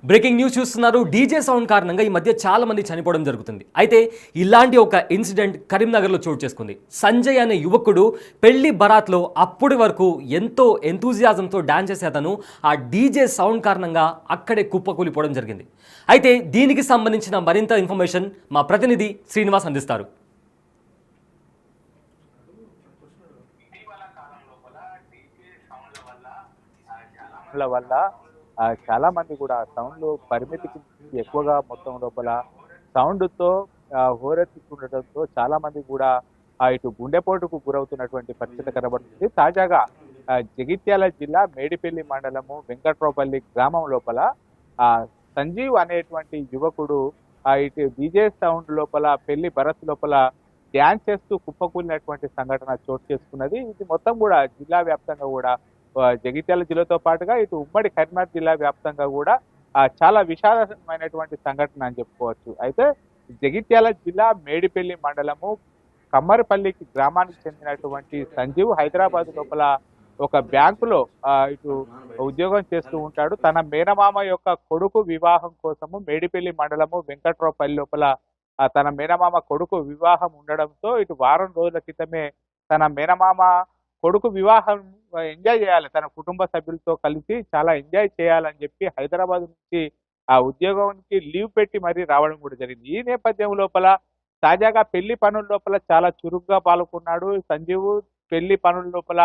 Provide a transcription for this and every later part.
Breaking news చూస్తున్నారు. DJ sound కారణంగా ఈ మధ్య చాలా మంది చనిపోవడం జరుగుతుంది. అయితే ఇలాంటి ఒక ఇన్సిడెంట్ కరీంనగర్లో చోటు చేసుకుంది. సంజయ్ అనే యువకుడు పెళ్లి బరాత్లో అప్పటి వరకు ఎంతో ఎంతూజియాజంతో డాన్స్ చేసే అతను ఆ డీజే సౌండ్ కారణంగా అక్కడే కుప్పకూలిపోవడం జరిగింది. అయితే దీనికి సంబంధించిన మరింత ఇన్ఫర్మేషన్ మా ప్రతినిధి శ్రీనివాస్ అందిస్తారు. వల్ల చాలా మంది కూడా సౌండ్ పరిమితికి ఎక్కువగా మొత్తం లోపల సౌండ్తో హోరెత్తుతుండటంతో చాలా మంది కూడా ఇటు గుండెపోటుకు గురవుతున్నటువంటి పరిస్థితి కనబడుతుంది. తాజాగా జగిత్యాల జిల్లా మేడిపల్లి మండలము వెంకట్రావుపల్లి గ్రామం లోపల సంజీవ్ అనేటువంటి యువకుడు ఇటు డీజే సౌండ్ లోపల పెళ్లి భరత్ లోపల డ్యాన్స్ చేస్తూ కుప్పకూలినటువంటి సంఘటన చోటు చేసుకున్నది. ఇది మొత్తం కూడా జిల్లా వ్యాప్తంగా కూడా జగిత్యాల జిల్లాతో పాటుగా ఇటు ఉమ్మడి కరీంనగర్ జిల్లా వ్యాప్తంగా కూడా చాలా విషాదమైనటువంటి సంఘటన అని చెప్పుకోవచ్చు. అయితే జగిత్యాల జిల్లా మేడిపల్లి మండలము కమ్మరిపల్లికి గ్రామానికి చెందినటువంటి సంజీవ్ హైదరాబాద్ లోపల ఒక బ్యాంకులో ఇటు ఉద్యోగం చేస్తూ ఉంటాడు. తన మేనమామ యొక్క కొడుకు వివాహం కోసము మేడిపల్లి మండలము వెంకట్రావుపల్లి లోపల తన మేనమామ కొడుకు వివాహం ఉండడంతో ఇటు వారం రోజుల క్రితమే తన మేనమామ కొడుకు వివాహం ఎంజాయ్ చేయాలి, తన కుటుంబ సభ్యులతో కలిసి చాలా ఎంజాయ్ చేయాలని చెప్పి హైదరాబాద్ నుంచి ఆ ఉద్యోగానికి లీవ్ పెట్టి మరీ రావడం కూడా జరిగింది. ఈ నేపథ్యం లోపల తాజాగా పెళ్లి పనుల లోపల చాలా చురుగ్గా పాల్గొన్నాడు సంజీవ్. పెళ్లి పనుల లోపల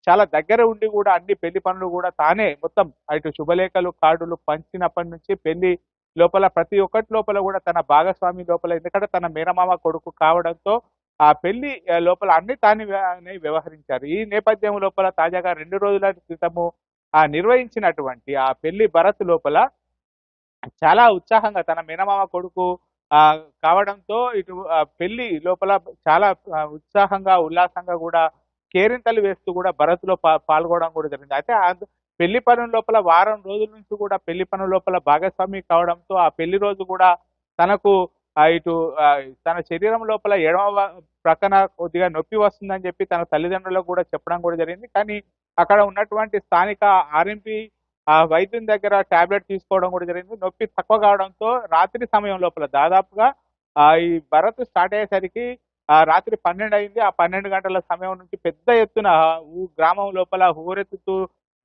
చాలా దగ్గర ఉండి కూడా అన్ని పెళ్లి పనులు కూడా తానే మొత్తం ఇటు శుభలేఖలు కార్డులు పంచినప్పటి నుంచి పెళ్లి లోపల ప్రతి ఒక్కటి లోపల కూడా తన భాగస్వామి లోపల, ఎందుకంటే తన మేనమామ కొడుకు కావడంతో ఆ పెళ్లి లోపల అన్ని తానే వ్యవహరించారు. ఈ నేపథ్యం లోపల తాజాగా 2 రోజుల క్రితము నిర్వహించినటువంటి ఆ పెళ్లి భరత్ లోపల చాలా ఉత్సాహంగా తన మేనమామ కొడుకు కావడంతో ఇటు పెళ్లి లోపల చాలా ఉత్సాహంగా ఉల్లాసంగా కూడా కేరింతలు వేస్తూ కూడా భరత్ లో పాల్గొనడం కూడా జరిగింది. అయితే పెళ్లి పనుల లోపల వారం రోజుల నుంచి కూడా పెళ్లి పనుల లోపల భాగస్వామి కావడంతో ఆ పెళ్లి రోజు కూడా తనకు ఇటు తన శరీరం లోపల ఎడమ ప్రక్కన కొద్దిగా నొప్పి వస్తుందని చెప్పి తన తల్లిదండ్రులకు కూడా చెప్పడం కూడా జరిగింది. కానీ అక్కడ ఉన్నటువంటి స్థానిక ఆర్ఎంపీ వైద్యుని దగ్గర టాబ్లెట్ తీసుకోవడం కూడా జరిగింది. నొప్పి తక్కువ కావడంతో రాత్రి సమయం లోపల దాదాపుగా ఈ భరత్ స్టార్ట్ అయ్యేసరికి రాత్రి 12 అయింది. ఆ 12 గంటల సమయం నుంచి పెద్ద ఎత్తున గ్రామం లోపల హోరెత్తుతూ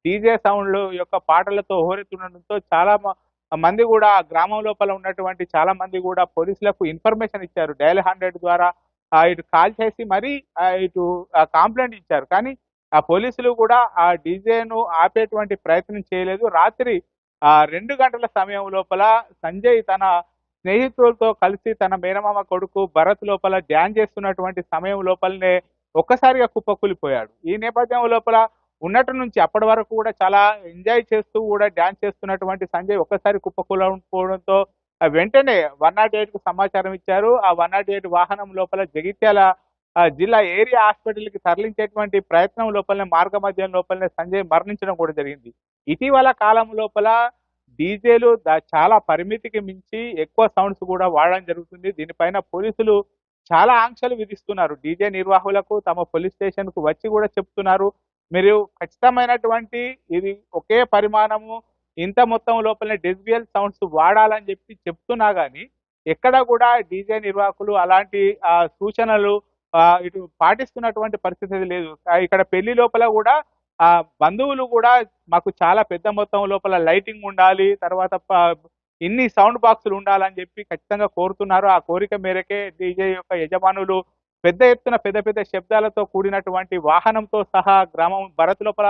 డీజే సౌండ్లు యొక్క పాటలతో హోరెత్తుండడంతో చాలా మంది కూడా గ్రామం లోపల ఉన్నటువంటి చాలా మంది కూడా పోలీసులకు ఇన్ఫర్మేషన్ ఇచ్చారు. డయల్ 100 ద్వారా ఇటు కాల్ చేసి మరీ ఇటు కంప్లైంట్ ఇచ్చారు. కానీ ఆ పోలీసులు కూడా ఆ డీజేను ఆపేటువంటి ప్రయత్నం చేయలేదు. రాత్రి 2 గంటల సమయం లోపల సంజయ్ తన స్నేహితులతో కలిసి తన మేనమామ కొడుకు భరత్ లోపల డ్యాన్స్ చేస్తున్నటువంటి సమయం లోపలనే ఒక్కసారిగా కుప్పకూలిపోయాడు. ఈ నేపథ్యం లోపల ఉన్నట్టు నుంచి అప్పటి వరకు కూడా చాలా ఎంజాయ్ చేస్తూ కూడా డ్యాన్స్ చేస్తున్నటువంటి సంజయ్ ఒక్కసారి కుప్పకూలిపోవడంతో వెంటనే 108 కు సమాచారం ఇచ్చారు. ఆ 108 వాహనం లోపల జగిత్యాల జిల్లా ఏరియా హాస్పిటల్కి తరలించేటువంటి ప్రయత్నం లోపలనే మార్గ మధ్యం లోపలనే సంజయ్ మరణించడం కూడా జరిగింది. ఇటీవల కాలం లోపల డీజేలు చాలా పరిమితికి మించి ఎక్కువ సౌండ్స్ కూడా వాడడం జరుగుతుంది. దీనిపైన పోలీసులు చాలా ఆంక్షలు విధిస్తున్నారు. డీజే నిర్వాహకులకు తమ పోలీస్ స్టేషన్ కు వచ్చి కూడా చెప్తున్నారు, మీరు ఖచ్చితమైనటువంటి ఇది ఒకే పరిమాణము ఇంత మొత్తం లోపలనే డెసిబియల్ సౌండ్స్ వాడాలని చెప్పి చెప్తున్నా కానీ ఎక్కడ కూడా డీజే నిర్వాహకులు అలాంటి సూచనలు ఇటు పాటిస్తున్నటువంటి పరిస్థితి లేదు. ఇక్కడ పెళ్లి లోపల కూడా బంధువులు కూడా మాకు చాలా పెద్ద మొత్తం లోపల లైటింగ్ ఉండాలి, తర్వాత ఇన్ని సౌండ్ బాక్సులు ఉండాలని చెప్పి ఖచ్చితంగా కోరుతున్నారు. ఆ కోరిక మేరకే డీజే యొక్క యజమానులు పెద్ద ఎత్తున పెద్ద శబ్దాలతో కూడినటువంటి వాహనంతో సహా గ్రామం భరత్ లోపల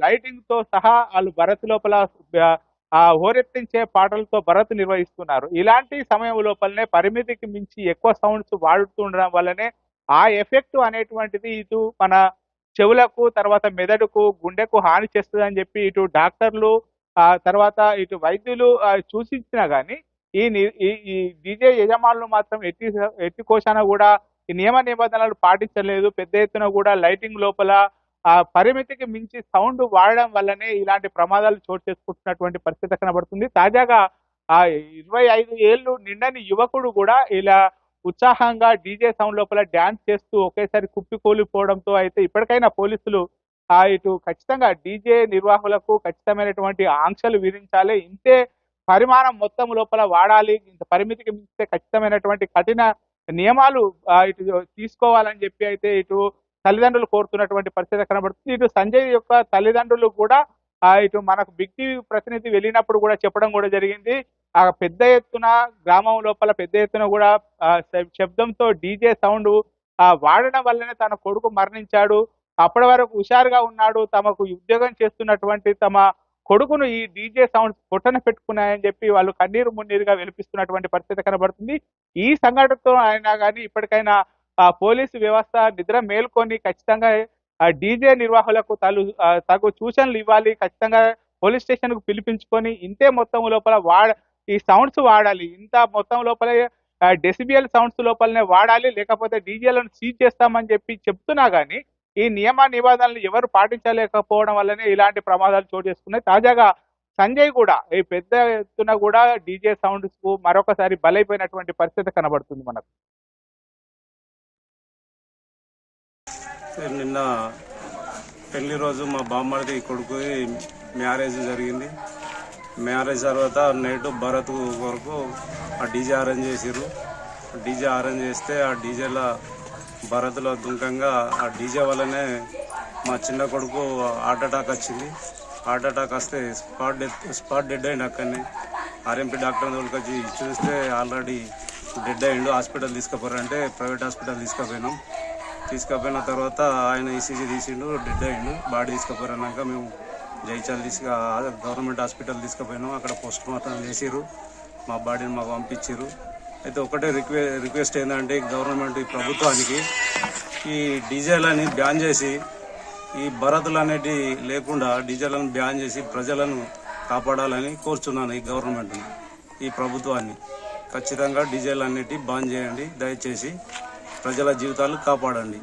లైటింగ్ తో సహా వాళ్ళు భరత్ లోపల హోరెత్తించే పాటలతో భరత్ నిర్వహిస్తున్నారు. ఇలాంటి సమయం లోపలనే పరిమితికి మించి ఎక్కువ సౌండ్స్ వాడుతుండడం వల్లనే ఆ ఎఫెక్ట్ అనేటువంటిది ఇటు మన చెవులకు, తర్వాత మెదడుకు, గుండెకు హాని చేస్తుందని చెప్పి ఇటు డాక్టర్లు తర్వాత ఇటు వైద్యులు సూచించినా కానీ ఈ డీజే యజమానులు మాత్రం ఎట్టి కోశాన కూడా ఈ నియమ నిబంధనలు పాటించలేదు. పెద్ద ఎత్తున కూడా లైటింగ్ లోపల పరిమితికి మించి సౌండ్ వాడడం వల్లనే ఇలాంటి ప్రమాదాలు చోటు చేసుకుంటున్నటువంటి పరిస్థితి కనబడుతుంది. తాజాగా 25 ఏళ్ళు నిండని యువకుడు కూడా ఇలా ఉత్సాహంగా డీజే సౌండ్ లోపల డ్యాన్స్ చేస్తూ ఒకేసారి కుప్పికూలిపోవడంతో అయితే ఇప్పటికైనా పోలీసులు ఇటు ఖచ్చితంగా డీజే నిర్వాహకులకు ఖచ్చితమైనటువంటి ఆంక్షలు విధించాలి. ఇంతే పరిమాణం మొత్తం లోపల వాడాలి, ఇంత పరిమితికి మించితే ఖచ్చితమైనటువంటి కఠిన నియమాలు ఇటు తీసుకోవాలని చెప్పి అయితే ఇటు తల్లిదండ్రులు కోరుతున్నటువంటి పరిస్థితి కనబడుతుంది. ఇటు సంజయ్ యొక్క తల్లిదండ్రులు కూడా ఇటు మనకు బిగ్ టీవీ ప్రతినిధి వెళ్ళినప్పుడు కూడా చెప్పడం కూడా జరిగింది. పెద్ద ఎత్తున గ్రామం లోపల పెద్ద ఎత్తున కూడా శబ్దంతో డీజే సౌండ్ వాడడం వల్లనే తన కొడుకు మరణించాడు. అప్పటి వరకు హుషారుగా ఉన్నాడు. తమకు ఉద్యోగం చేస్తున్నటువంటి తమ కొడుకును ఈ డీజే సౌండ్స్ పొట్టన పెట్టుకున్నాయని చెప్పి వాళ్ళు కన్నీరు మున్నీరుగా వెలిపిస్తున్నటువంటి పరిస్థితి కనబడుతుంది. ఈ సంఘటనతో అయినా కానీ ఇప్పటికైనా పోలీసు వ్యవస్థ నిద్ర మేల్కొని ఖచ్చితంగా డీజే నిర్వాహకులకు తగు సూచనలు ఇవ్వాలి. ఖచ్చితంగా పోలీస్ స్టేషన్ కు పిలిపించుకొని ఇంతే మొత్తం లోపల ఈ సౌండ్స్ వాడాలి. ఇంత మొత్తం లోపల డెసిబియల్ సౌండ్స్ లోపలనే వాడాలి, లేకపోతే డీజేలను సీజ్ చేస్తామని చెప్పి చెప్తున్నా గానీ ఈ నియమ నిబంధనలు ఎవరు పాటించలేకపోవడం వల్లనే ఇలాంటి ప్రమాదాలు చోటు చేసుకున్నాయి. తాజాగా సంజయ్ కూడా ఈ పెద్ద ఎత్తున కూడా డీజే సౌండ్స్ కు మరొకసారి బలైపోయినటువంటి పరిస్థితి కనబడుతుంది మనకు. నిన్న పెళ్లి రోజు మా బామ్మడిది కొడుకు మ్యారేజ్ జరిగింది. మ్యారేజ్ తర్వాత నైట్ భరత్ వరకు ఆ డీజే అరేంజ్ చేసిర్రు. డీజే అరేంజ్ చేస్తే ఆ డీజేల భరత్లో దుంకంగా ఆ డీజే వల్లనే మా చిన్న కొడుకు హార్ట్ అటాక్ వచ్చింది. హార్ట్ అటాక్ వస్తే స్పాట్ డెడ్ అయింది. అక్కడనే ఆర్ఎంపీ డాక్టర్ దగ్గరికి వచ్చి చూస్తే ఆల్రెడీ డెడ్ అయిండు. హాస్పిటల్ తీసుకుపోయారంటే ప్రైవేట్ హాస్పిటల్ తీసుకుపోయిన తర్వాత ఆయన ఈసీజీ తీసిండు, డెడ్ అయిండు. బాడీ తీసుకుపోయారన్నాక మేము జైచాల్ గవర్నమెంట్ హాస్పిటల్ తీసుకుపోయినాం. అక్కడ పోస్ట్ మార్టం చేసిర్రు, మా బాడీని మాకు పంపించారు. అయితే ఒకటే రిక్వెస్ట్ ఏంటంటే గవర్నమెంట్ ఈ ప్రభుత్వానికి ఈ డీజేలని బ్యాన్ చేసి ఈ భరతులు అనేటి లేకుండా డీజేలను బ్యాన్ చేసి ప్రజలను కాపాడాలని కోరుచున్నాను. ఈ గవర్నమెంట్ని, ఈ ప్రభుత్వాన్ని ఖచ్చితంగా డీజేలు అన్నిటి బ్యాన్ చేయండి. దయచేసి ప్రజల జీవితాలు కాపాడండి.